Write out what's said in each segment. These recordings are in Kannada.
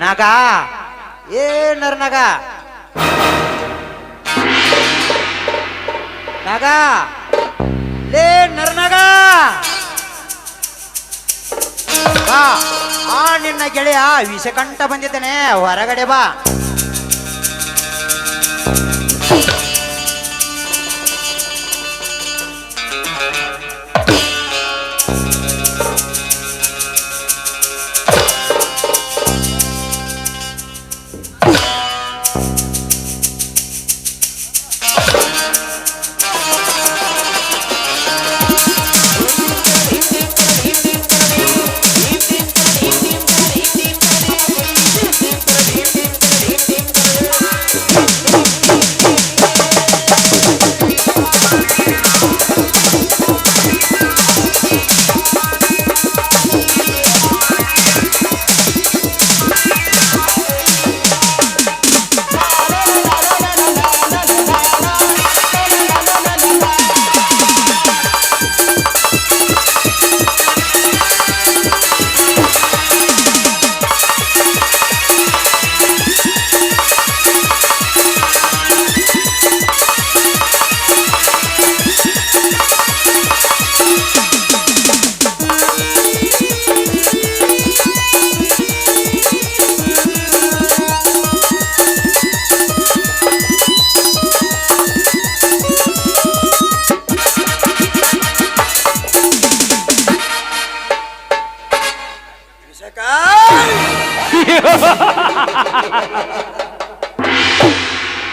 ನಗ ಏನರ ನಗ ನಗ ಲೇ ನರ್ನಗ ಬಾ ಆ ನಿನ್ನ ಗೆಳೆಯ ವಿಷಕಂಠ ಬಂದಿದ್ದಾನೆ ಹೊರಗಡೆ ಬಾ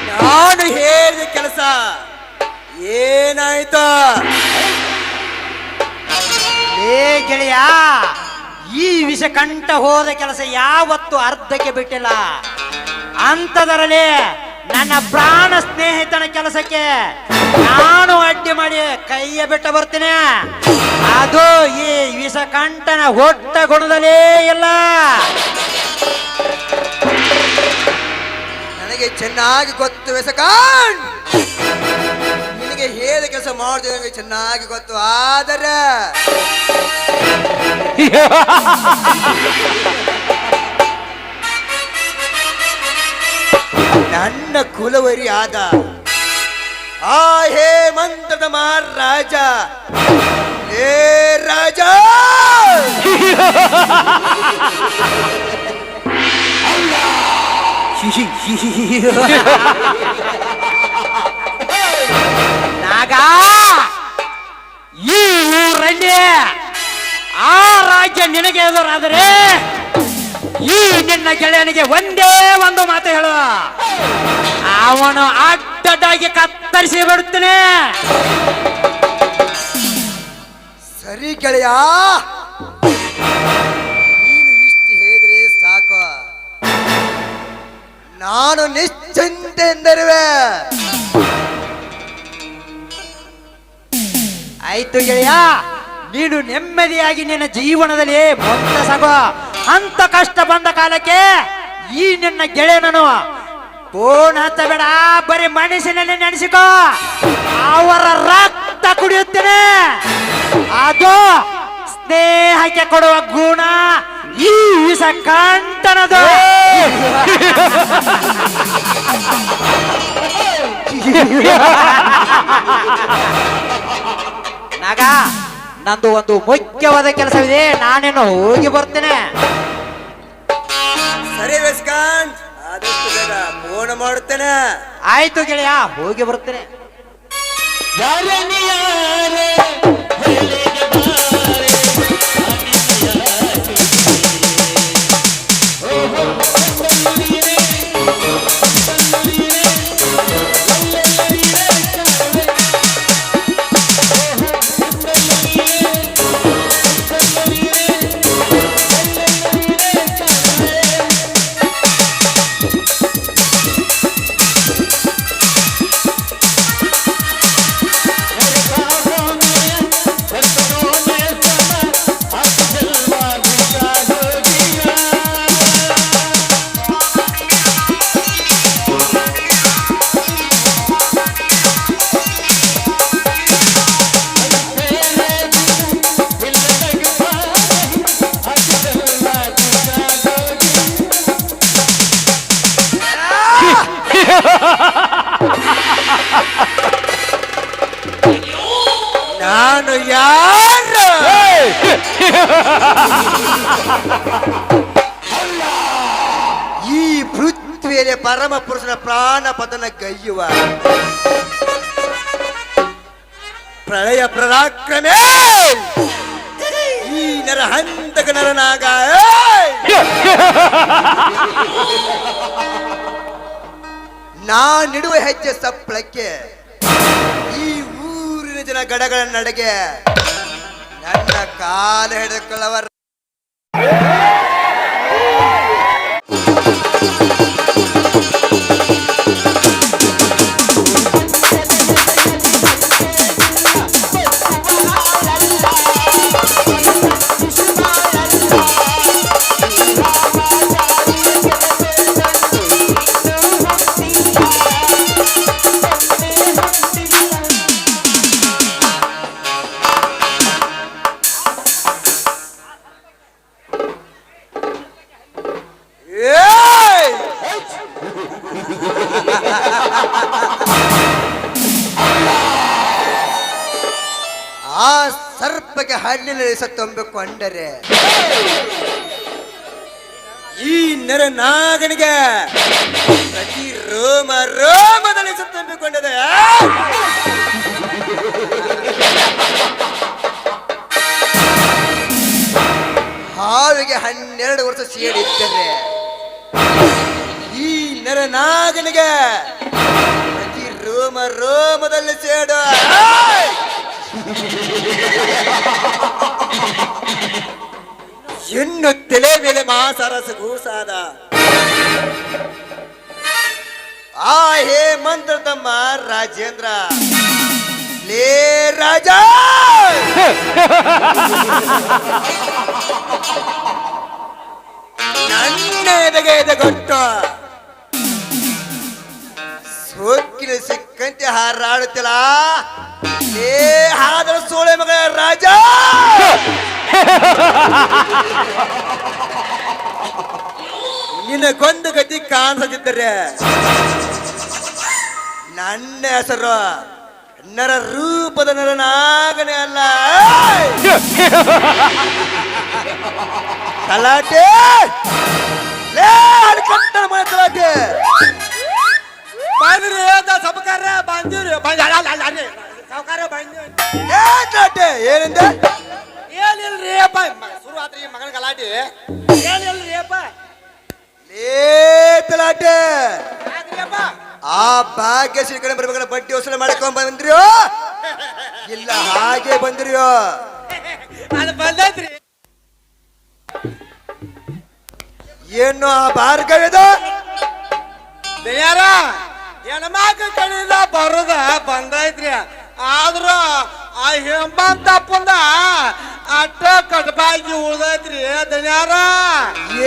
ನಾನು ಹೇಳಿದ ಕೆಲಸ ಏನಾಯ್ತು? ಲೇ ಗೆಳೆಯ ಈ ವಿಷಕಂಠ ಹೋದ ಕೆಲಸ ಯಾವತ್ತು ಅರ್ಧಕ್ಕೆ ಬಿಟ್ಟಿಲ್ಲ ಅಂತದರಲ್ಲಿ ನನ್ನ ಪ್ರಾಣ ಸ್ನೇಹಿತನ ಕೆಲಸಕ್ಕೆ ನಾನು ಅಡ್ಡಿ ಮಾಡಿ ಕೈಯ ಬಿಟ್ಟ ಬರ್ತೀನಿ. ಅದು ಈ ವಿಷಕಂಠನ ಹೊಟ್ಟ ಗುಣದಲ್ಲೇ ಇಲ್ಲ. ನನಗೆ ಚೆನ್ನಾಗಿ ಗೊತ್ತು ವಿಷಕಂಠ, ನಿನಗೆ ಹೇಳಿದ ಕೆಲಸ ಮಾಡ್ತೀವಿ ನನಗೆ ಚೆನ್ನಾಗಿ ಗೊತ್ತು. ಆದರೆ ನನ್ನ ಕುಲವರಿ ಆದ ಆ ಹೇಮಂತದ ಮಹಾರಾಜ ಹೇ ರಾಜ ನಾಗ ಈ ಊರಲ್ಲಿ ಆ ರಾಜ್ಯ ನಿನಗೆ ಎದುರಾದರೆ ಈ ನಿನ್ನ ಗೆಳೆಯನಿಗೆ ಒಂದೇ ಒಂದು ಮಾತು ಹೇಳು, ಅವನು ಅಡ್ಡಡ್ಡಾಗಿ ಕತ್ತರಿಸಿ ಬಿಡುತ್ತೇನೆ. ಸರಿ ಗೆಳೆಯ, ನೀನು ಇಷ್ಟು ಹೇಳಿದ್ರೆ ಸಾಕು, ನಾನು ನಿಶ್ಚಿಂತೆ ಎಂದರುವೆ. ಆಯ್ತು ಗೆಳೆಯ, ನೀನು ನೆಮ್ಮದಿಯಾಗಿ ನಿನ್ನ ಜೀವನದಲ್ಲಿ ಮುಂದೆ ಸಾಗು. ಅಂತ ಕಷ್ಟ ಬಂದ ಕಾಲಕ್ಕೆ ಈ ನಿನ್ನ ಗೆಳೆಯನನು ಫೋನ್ ಹಚ್ಚಬೇಡ, ಬರೀ ಮನಸ್ಸಿನಲ್ಲಿ ನೆನೆಸಿಕೋ. ಅವರ ರಕ್ತ ಕುಡಿಯುತ್ತೇನೆ, ಅದು ಸ್ನೇಹಕ್ಕೆ ಕೊಡುವ ಗುಣ ಈ ವಿಷಕಂಠನದು. ನಾಗ, ನಂದು ಒಂದು ಮುಖ್ಯವಾದ ಕೆಲಸವಿದೆ, ನಾನೇನು ಹೋಗಿ ಬರ್ತೇನೆ. ಸರಿ ವಿಷಕಂಠ, ಆದಷ್ಟು ಬೇಗ ಫೋನ್ ಮಾಡುತ್ತೇನೆ. ಆಯ್ತು ಗೆಳೆಯ, ಹೋಗಿ ಬರ್ತೇನೆ. ನಾನು ಯಾರು? ಈ ಪೃಥ್ವಿಯಲ್ಲಿ ಪರಮ ಪುರುಷನ ಪ್ರಾಣ ಪತನ ಗೈಯುವ ಪ್ರಳಯ ಪರಾಕ್ರಮೇ ಈ ನರ ಹಂತಕ ನರನಾಗ ನಾನಿಡುವ ಹೆಜ್ಜೆ ಸಪ್ಪಳಕ್ಕೆ ಈ ಊರಿನ ಜನ ಗಡಗಳ ನಡೆಗೆ ನನ್ನ ಕಾಲ ಹಿಡಿದುಕೊಳ್ಳವರ ಆ ಸರ್ಪಕ್ಕೆ ಹಣ್ಣಿನ ಸತ್ತೊಂಬಿಕೊಂಡರೆ ಈ ನರ ನಾಗನಿಗೆ ಪ್ರತಿ ರೋಮ ರೋಮದಲ್ಲಿ ಸತ್ತೊಂಬಿಕೊಂಡದೆ. ಹಾವಿಗೆ 12 ವರ್ಷ ಸೇಡಿದ್ದರೆ ಈ ನರ ನಾಗನಿಗೆ ಪ್ರತಿ ರೋಮ ರೋಮದಲ್ಲಿ ಸೇಡು. ಹೆಣ್ಣು ತಲೆ ಮೇಲೆ ಮಾಸರಸ ಗೂಸಾದ ಆ ಹೇಮಂತ ತಮ್ಮ ರಾಜೇಂದ್ರ ಲೇ ರಾಜ ನನ್ನ ಎದೆಗೆ ಎದೆಗೊಟ್ಟು ಸೋಕಿನ ಸಿಕ್ಕಂತೆ ಹಾರಾಡುತ್ತಿಲ್ಲ. ಲೇ ಹಾದರ ಸೋಳೆ ಮಗ ರಾಜ, ನಿನಗೊಂದು ಗತಿ ಕಾಣಿಸದಿದ್ದರೆ ನನ್ನ ಹೆಸರು ನರ ರೂಪದ ನರನಾಗನೇ ಅಲ್ಲ. ತಲಾಟೆ ಲೇ ಕಟ್ಟಡ ಮನೆ ತಲಾಟೆ ಬಂದ್ರಿ ಸಬಕಾರ ಬಂದಿರಿ ಸಾವುಕಾರ ಬಂದಿ ಏನಿಂದ ಏನಿಲ್ರಿ ಅಪ್ಪ ಶುರು ಆತ್ರಿ ಮಗನ ಗಲಾಟೆ ಏನಿಲ್ರಿ ಅಪ್ಪ ಲೇ ತಲಾಟೆ ಆ ಭಾಗ್ಯಶ್ರೀ ಕಡೆ ಬರ್ಬೇಕಲ್ಲ ಬಡ್ಡಿ ವಸೂಲಿ ಮಾಡ್ಕೊಂಡ್ ಬಂದ್ರಿಯೋ ಇಲ್ಲ ಹಾಗೆ ಬಂದ್ರಿಯೋ? ಅದು ಬಂದೈತ್ರಿ. ಏನು ಆ ಭಾರ್ಗವ್ಯದ ಯಾರ ಹೆಣ್ಮಕ್ಳ ಕಡೆಯಿಂದ ಬರೋದ ಬಂದೈತ್ರಿ. ಆದ್ರೂ ಆ ಹೇಮಂತಪ್ಪಂದ ಅಟ್ಟ ಕಟ್ಬಾಗಿ ಉಳ್ದೈತ್ರಿ ದನ್ಯಾರ.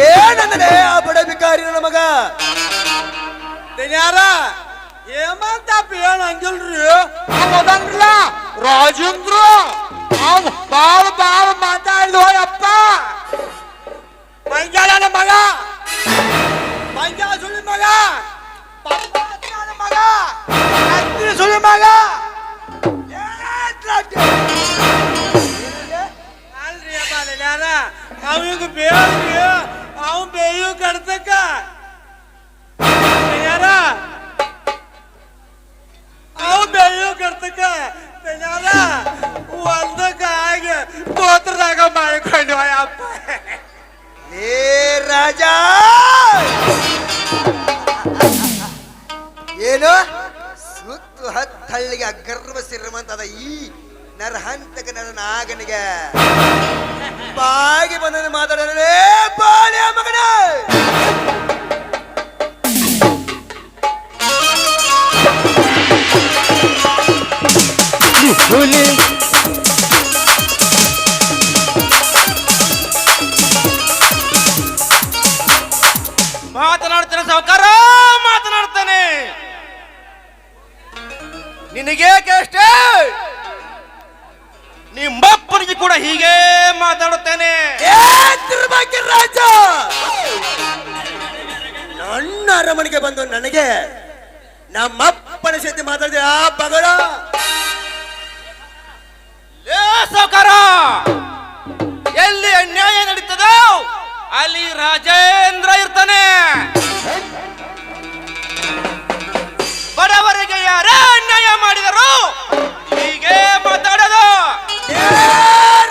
ಏನಂದ್ರೆ ಆ ಬಡ ಬಿಕಾರಿ ನನ್ನ ಮಗ ದನ್ಯಾರ ಹೇಮಂತಪ್ಪ ಏನ್ ಹಂಗಿಲ್ರಿ ಅವದನ್ರಲ್ಲ ರಾಜೇಂದ್ರ ಅವ್ ಬಾಳ ಬಾಳ ಮಾತಾಡಿದ್ವ ಅಪ್ಪ. ಮಂಜಾಳನ ಮಗ, ಮಂಜಾ ಸುಳಿ ಮಗ, ಮಗ ಸುಳಿ ಮಗ ಅಲ್ರಿ ಅಪ್ಪ ಅವಿಗೆ ಬೇಡ್ರಿ ಅವ್ ಬೇಯು ಕಡ್ತಕ್ಕ ಯಾರ ಅವ್ ಬೇಯು ಕಡ್ತಕ್ಕ ಯಾರ ಒಂದಕ್ಕ ಹಾಗೆ ತೋತ್ರದಾಗ ಮಾಡ್ಕೊಂಡು ಅಪ್ಪ. ಏ ರಾಜ ಏನು ಸುತ್ತು ಹತ್ತಳ್ಳಿಗೆ ಅಗರ್ವ ಸಿರಮಂತದ ಈ ನರಹಂತಕ ನರನಾಗನಿಗೆ ಬಾಗಿ ಬಂದ ಮಾತಾಡಲೇ ಬಾಳೆ ಮಗನ. ಮಾತನಾಡ್ತೇನೆ ಸಾವುಕಾರ, ಮಾತನಾಡ್ತಾನೆ. ನಿನಗೇಕೆ ಅಷ್ಟೇ ನಿಮ್ಮಪ್ಪನಿಗೆ ಕೂಡ ಹೀಗೆ ಮಾತಾಡುತ್ತೇನೆ. ರಾಜ ನನ್ನ ಅರಮನೆಗೆ ಬಂದು ನನಗೆ ನಮ್ಮಪ್ಪನ ಜೊತೆ ಮಾತಾಡಿದೆ ಆ ಬಗಳ ಏ ಸಾವುಕಾರ, ಎಲ್ಲಿ ಅನ್ಯಾಯ ನಡೀತದೋ ಅಲ್ಲಿ ರಾಜೇಂದ್ರ ಇರ್ತಾನೆ. ಬಡವರಿಗೆ ಯಾರೇ ಅನ್ಯಾಯ ಮಾಡಿದರು ಹೀಗೆ ಮಾತಾಡೋದು. ಏ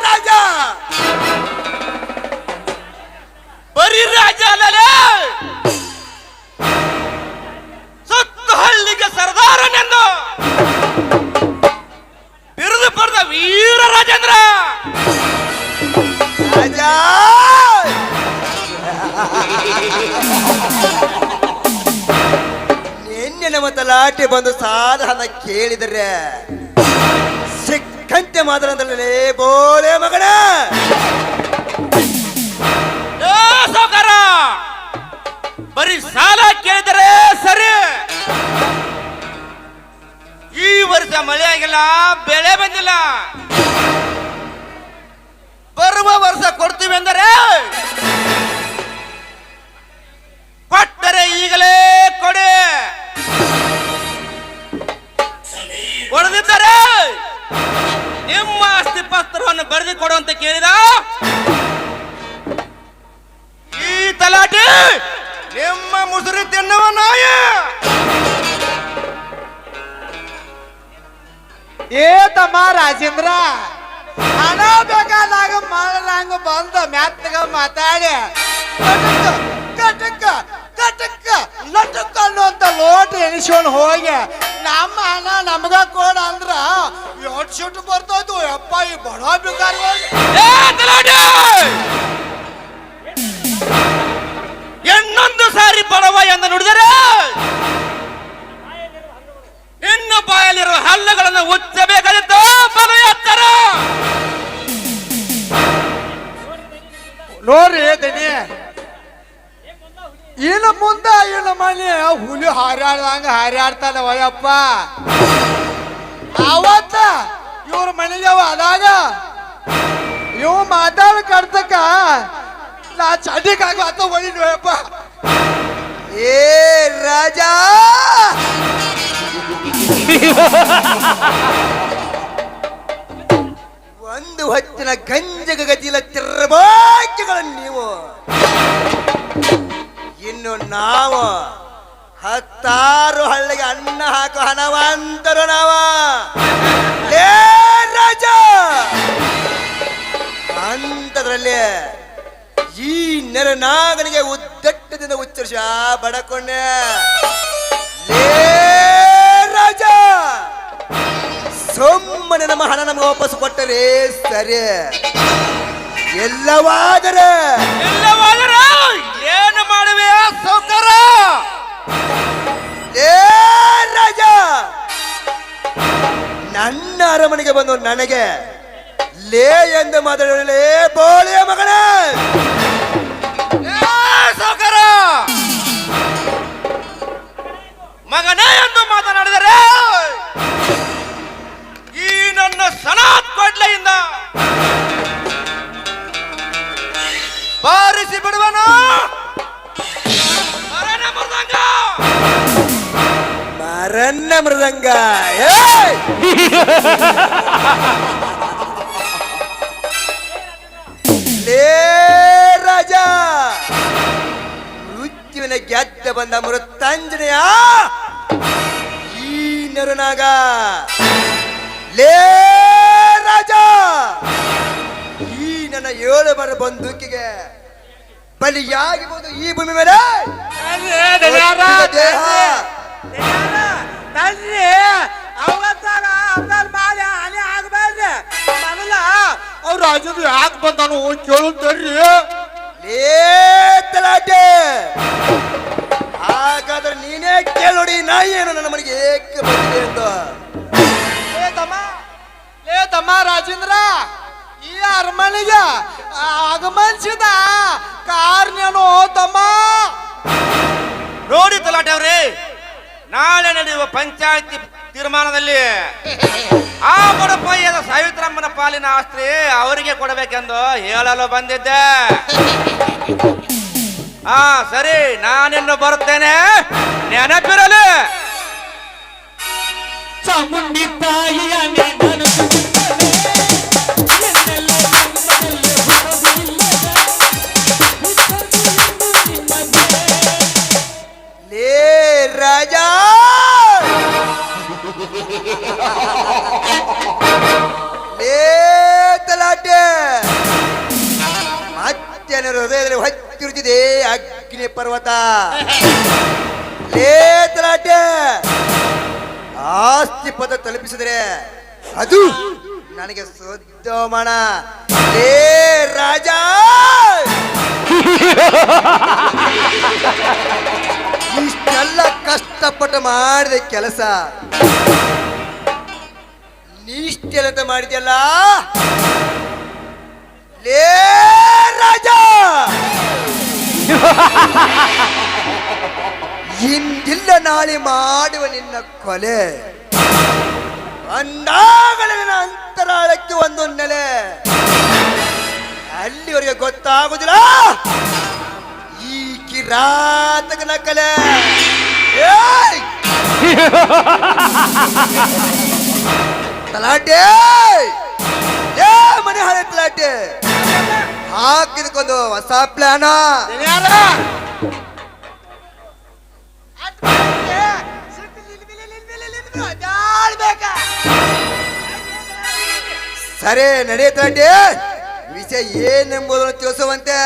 ರಾಜ, ಬರೀ ರಾಜ ಅಲ್ಲಲೇ, ಸುತ್ತ ಹಳ್ಳಿಗೆ ಸರ್ದಾರನೆಂದು ಬಿರುದು ಪಡೆದ ವೀರ ರಾಜೇಂದ್ರ. ರಾಜ ನಿನ್ನೆ ನಮ್ಮ ತಲಾಟೆ ಬಂದು ಸಾಲ ಹಣ ಕೇಳಿದರೆ ಸಿಕ್ಕಂತೆ ಮಾತಾಡಲೇ ಬೋಳೆ ಮಗನ. ಏ ಸಾವುಕಾರ, ಬರೀ ಸಾಲ ಕೇಳಿದರೆ ಸರಿ, ಈ ವರ್ಷ ಮಳೆ ಆಗಿಲ್ಲ, ಬೆಳೆ ಬಂದಿಲ್ಲ. ಬರುವ ವರ್ಷ ಕೊಡ್ತೀವಿ ಅಂದರೆ ಕೊಟ್ಟರೆ ಈಗಲೇ ಕೊಡಿ, ಕೊಡದಿದ್ದರೆ ನಿಮ್ಮ ಆಸ್ತಿ ಪತ್ರವನ್ನು ಬರೆದು ಕೊಡು ಅಂತ ಕೇಳಿದ ಈ ತಲಾಟೆ ನಿಮ್ಮ ಮುಸುರಿ ತಿನ್ನುವ ನಾಯ. ಏ ತಮ್ಮ ರಾಜೇಂದ್ರ, ಹಣ ಬೇಕಾದಾಗ ಮಾಡಲಾಂಗ ಬಂದ ಮ್ಯಾತ್ಗ ಮಾತಾಡಿ ಕಟಕ ಕಟಕ ಲಟಕ ಅನ್ನುವಂತ ಲೋಟ ಎಣಿಸ್ಕೊಂಡು ಹೋಗಿ ನಮ್ಮ ಹಣ ನಮಗ ಕೊಡ ಅಂದ್ರ ಎಟ್ ಶೂಟ್ ಬರ್ತೋದು ಯಪ್ಪ ಈ ಬಡ ಬೇಕಾರಿ. ಏ ತಲಾಟೆ, ಇನ್ನೊಂದು ಸಾರಿ ಬಡವ ಎಂದು ನುಡಿದರೆ ಇನ್ನು ಬಾಯಲ್ಲಿರುವ ಹಲ್ಲುಗಳನ್ನು ಉಚ್ಚಬೇಕಾಗಿತ್ತು. ಬಲು ಎತ್ತರ ನೋಡ್ರಿ ದನಿ, ಇನ್ನು ಮುಂದ ಇನ್ನು ಮನೆ ಹುಲಿ ಹಾರಾಡ್ದಂಗ ಹಾರಾಡ್ತಾನ ವಯಪ್ಪ. ಅವತ್ತ ಇವ್ರ ಮನೆಗೆ ಆದಾಗ ಇವ್ ಮಾತಾಡ ಕಡ್ತಕ್ಕ ನಾ ಚಡ್ಡಿಕಾಗ ಆತ ಹೊಡಿದ್ವಯಪ್ಪ. ಏ ರಾಜ, ಒಂದು ಹೊತ್ತಿನ ಗಂಜಗ ಗತಿಲ ತಿರ್ಬಾಕ್ಯಗಳನ್ನು ನೀವು, ಇನ್ನು ನಾವು 10 ಹಳ್ಳಿಗೆ ಅನ್ನ ಹಾಕೋ ಹಣವಂತರು ನಾವ. ಏ ರಾಜ, ಅಂತದ್ರಲ್ಲಿ ಈ ನೆರನಾಗನಿಗೆ ಉದ್ದಟ್ಟದಿಂದ ಉಚ್ಚರಿಸ ಬಡಕೊಂಡೆ. ಲೇ ರಾಜ, ಸುಮ್ಮನೆ ನಮ್ಮ ಹಣ ನಮಗೆ ವಾಪಸ್ ಕೊಟ್ಟರೆ ಸರಿ, ಎಲ್ಲವಾದರೆ ಏನು ಮಾಡುವೆ ಸಾವುಕಾರ? ಏ ರಾಜ, ನನ್ನ ಅರಮನೆಗೆ ಬಂದು ನನಗೆ ಲೇ ಎಂದು ಮಾತಾಡಲೇ ಬೋಳಿಯ ಮಗನ. ಸಾವುಕಾರ, ಮಗನೇ ಎಂದು ಮಾತನಾಡಿದರೆ ಈ ನನ್ನ ಸನಾತ್ ಕೊಡ್ಲೆಯಿಂದ ಬಾರಿಸಿ ಬಿಡುವನು ಮರಣ ಮೃದಂಗ. ಮರನ್ನ ಮೃದಂಗ. ಏಯ್! ಲೇ ರಾಜ, ಮೃತ್ಯುವಿನ ಗೆದ್ದ ಬಂದ ಮೃತ್ಯುಂಜನೆಯ ಈ ನರುನಾಗ. ಲೇ ರಾಜ, ಈ ನನ್ನ 7 ಬರ ಬಂದೂಕಿಗೆ ಬಲಿಯಾಗಿ ಬಂದು ಈ ಭೂಮಿ ಮೇಲೆ ದೇಹ ಅವ್ರ ರಾಜರು ಯಾಕೆ ಬಂದಾನು ಕೇಳುತ್ತಾರ್ರಿ. ಲೇ ತಲಾಟೆ, ಹಾಗಾದ್ರೆ ನೀನೇ ಕೇಳೋಡಿ, ನಾ ಏನು ನನ್ನ ಮನೆಗೆ ಏಕೆ ಬಂದಿದೆ ಎಂದು. ಲೇ ತಮ್ಮ ರಾಜೇಂದ್ರ, ಈ ಅರಮನೆಗೆ ಆಗಮನಿಸಿದ ಕಾರಣೇನು ತಮ್ಮ? ನೋಡಿ ತಲಾಟೆ ಅವ್ರಿ, ನಾಳೆ ನಡೆಯುವ ಪಂಚಾಯತಿ ತೀರ್ಮಾನದಲ್ಲಿ ಆ ಬಡಪಾಯಿಯಾದ ಸಾವಿತ್ರಮ್ಮನ ಪಾಲಿನ ಆಸ್ತಿ ಅವರಿಗೆ ಕೊಡಬೇಕೆಂದು ಹೇಳಲು ಬಂದಿದ್ದೆ. ಸರಿ, ನಾನಿನ್ನು ಬರುತ್ತೇನೆ, ನೆನಪಿರಲಿ. ಚಾಮುಂಡಿ ತಾಯಿಯ ಲೇ ತಲಾಟೆ, ಮತ್ತೇನ ಹೃದಯದಲ್ಲಿ ಹೊತ್ತಿರುತ್ತಿದೆ ಅಗ್ನಿ ಪರ್ವತ. ಲೇ ತಲಾಟೆ, ಆಸ್ತಿ ಪದ ತಲುಪಿಸಿದರೆ ಅದು ನನಗೆ ಸೋದೋಮಣ. ಲೇ ರಾಜ, ಇಷ್ಟೆಲ್ಲ ಕಷ್ಟಪಟ್ಟು ಮಾಡಿದ ಕೆಲಸ ನೀಷ್ಟೆಲ್ಲ ಮಾಡಿದ್ಯಲ್ಲ ಲೇ ರಾಜ, ಇಂದಿಲ್ಲ ನಾಳೆ ಮಾಡುವ ನಿನ್ನ ಕೊಲೆ ಅಂದಾಗಲೇ ನನ್ನ ಅಂತರಾಳಕ್ಕೆ ಒಂದು ನೆಲೆ. ಅಲ್ಲಿವರೆಗೆ ಗೊತ್ತಾಗುದಿಲ್ಲ ಈ ಕಿರಾತಕನ ಕಲೆ. ಏಯ್! ತಲಾಟೆ, ಏ ಮನೆ ಹಳೆ ತಲಾಟೆ, ಹಾಕಿದಕ್ಕೊಂದು ಹೊಸ ಪ್ಲಾನ. ಸರಿ ನಡೆ ತಲಾಟೆ, ವಿಷಯ ಏನೆಂಬುದನ್ನು ತಿಳಿಸುವಂತೆ.